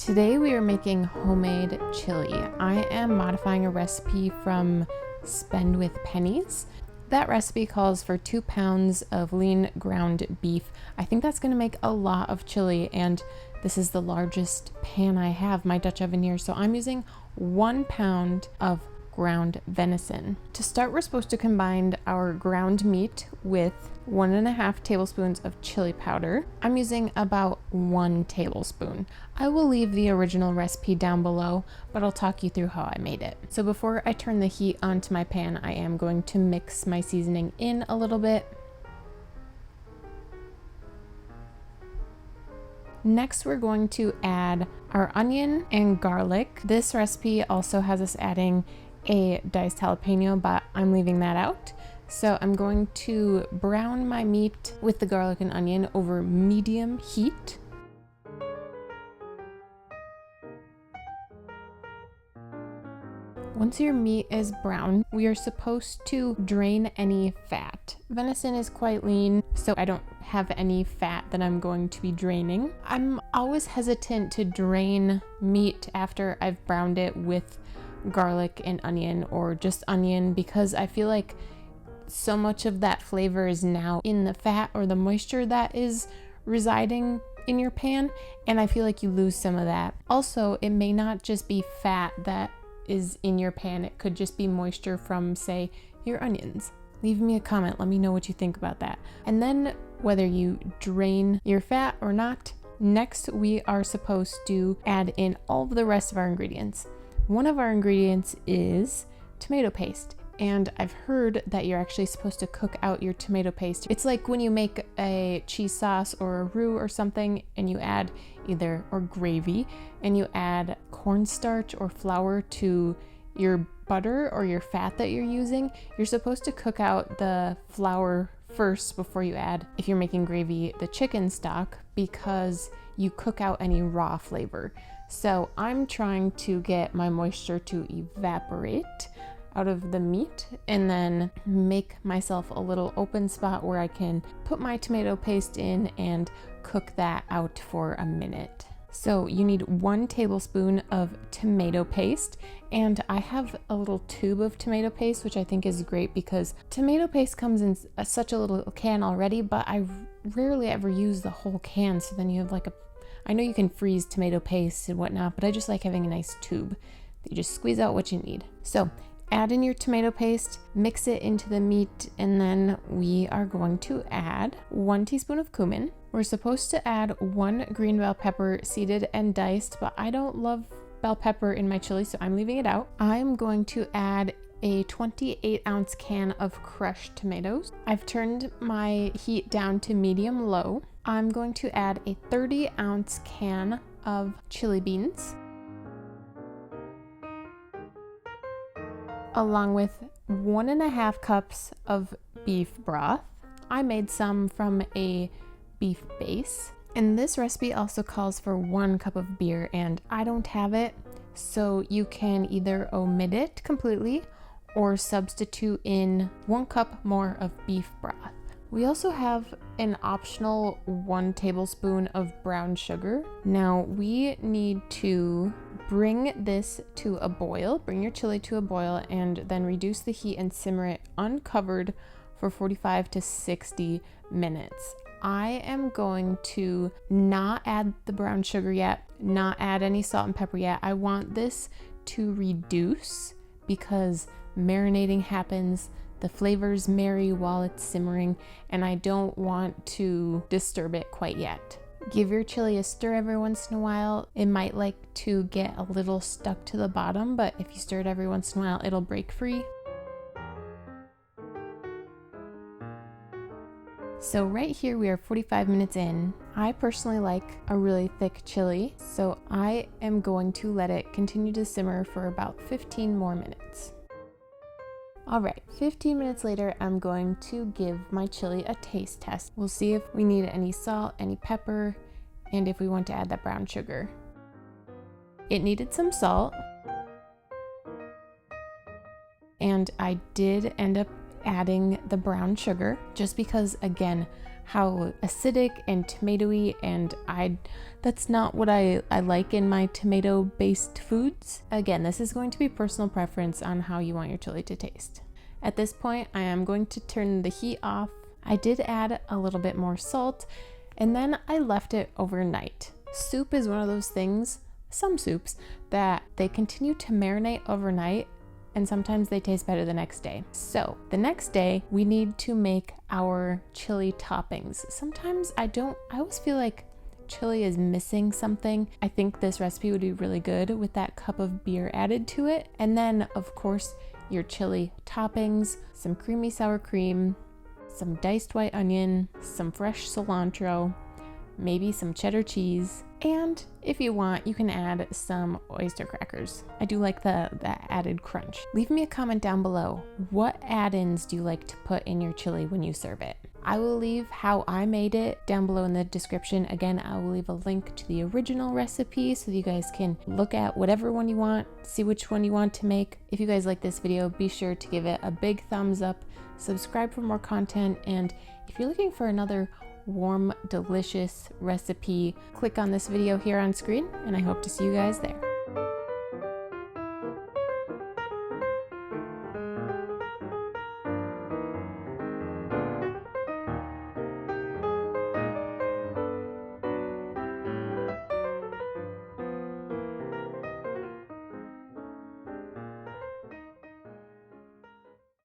Today we are making homemade chili. I am modifying a recipe from Spend with Pennies. That recipe calls for 2 pounds of lean ground beef. I think that's going to make a lot of chili, and this is the largest pan I have, my Dutch oven here, so I'm using 1 pound of ground venison. To start, we're supposed to combine our ground meat with 1.5 tablespoons of chili powder. I'm using about 1 tablespoon. I will leave the original recipe down below, but I'll talk you through how I made it. So before I turn the heat onto my pan, I am going to mix my seasoning in a little bit. Next, we're going to add our onion and garlic. This recipe also has us adding a diced jalapeno, but I'm leaving that out. So I'm going to brown my meat with the garlic and onion over medium heat. Once your meat is brown, we are supposed to drain any fat. Venison is quite lean, so I don't have any fat that I'm going to be draining. I'm always hesitant to drain meat after I've browned it with garlic and onion, or just onion, because I feel like so much of that flavor is now in the fat or the moisture that is residing in your pan, and I feel like you lose some of that. Also, it may not just be fat that is in your pan, it could just be moisture from, say, your onions. Leave me a comment, let me know what you think about that. And then whether you drain your fat or not, next we are supposed to add in all of the rest of our ingredients. One of our ingredients is tomato paste, and I've heard that you're actually supposed to cook out your tomato paste. It's like when you make a cheese sauce or a roux or something, and you add or gravy, and you add cornstarch or flour to your butter or your fat that you're using. You're supposed to cook out the flour first before you add, if you're making gravy, the chicken stock, because you cook out any raw flavor. So I'm trying to get my moisture to evaporate out of the meat and then make myself a little open spot where I can put my tomato paste in and cook that out for a minute. So you need 1 tablespoon of tomato paste, and I have a little tube of tomato paste, which I think is great because tomato paste comes in such a little can already, but I rarely ever use the whole can, so then you have like I know you can freeze tomato paste and whatnot, but I just like having a nice tube that you just squeeze out what you need. So add in your tomato paste, mix it into the meat, and then we are going to add 1 teaspoon of cumin. We're supposed to add 1 green bell pepper, seeded and diced, but I don't love bell pepper in my chili, so I'm leaving it out. I'm going to add a 28-ounce can of crushed tomatoes. I've turned my heat down to medium-low. I'm going to add a 30-ounce can of chili beans, along with 1.5 cups of beef broth. I made some from a beef base. And this recipe also calls for 1 cup of beer, and I don't have it, so you can either omit it completely or substitute in 1 cup more of beef broth. We also have an optional 1 tablespoon of brown sugar. Now we need to bring this to a boil, bring your chili to a boil, and then reduce the heat and simmer it uncovered for 45 to 60 minutes. I am going to not add the brown sugar yet, not add any salt and pepper yet. I want this to reduce because marinating happens, the flavors marry while it's simmering, and I don't want to disturb it quite yet. Give your chili a stir every once in a while. It might like to get a little stuck to the bottom, but if you stir it every once in a while, it'll break free. So right here we are 45 minutes in. I personally like a really thick chili, so I am going to let it continue to simmer for about 15 more minutes. Alright, 15 minutes later, I'm going to give my chili a taste test. We'll see if we need any salt, any pepper, and if we want to add that brown sugar. It needed some salt, and I did end up adding the brown sugar just because, again, how acidic and tomatoey, and that's not what I like in my tomato-based foods. Again, this is going to be personal preference on how you want your chili to taste. At this point, I am going to turn the heat off. I did add a little bit more salt, and then I left it overnight. Soup is one of those things, some soups, that they continue to marinate overnight, and sometimes they taste better the next day. So the next day, we need to make our chili toppings. Sometimes I always feel like chili is missing something. I think this recipe would be really good with that cup of beer added to it. And then, of course, your chili toppings, some creamy sour cream, some diced white onion, some fresh cilantro, maybe some cheddar cheese, and if you want, you can add some oyster crackers. I do like the added crunch. Leave me a comment down below. What add-ins do you like to put in your chili when you serve it? I will leave how I made it down below in the description. Again, I will leave a link to the original recipe so you guys can look at whatever one you want, see which one you want to make. If you guys like this video, be sure to give it a big thumbs up, subscribe for more content, and if you're looking for another warm, delicious recipe, click on this video here on screen, and I hope to see you guys there.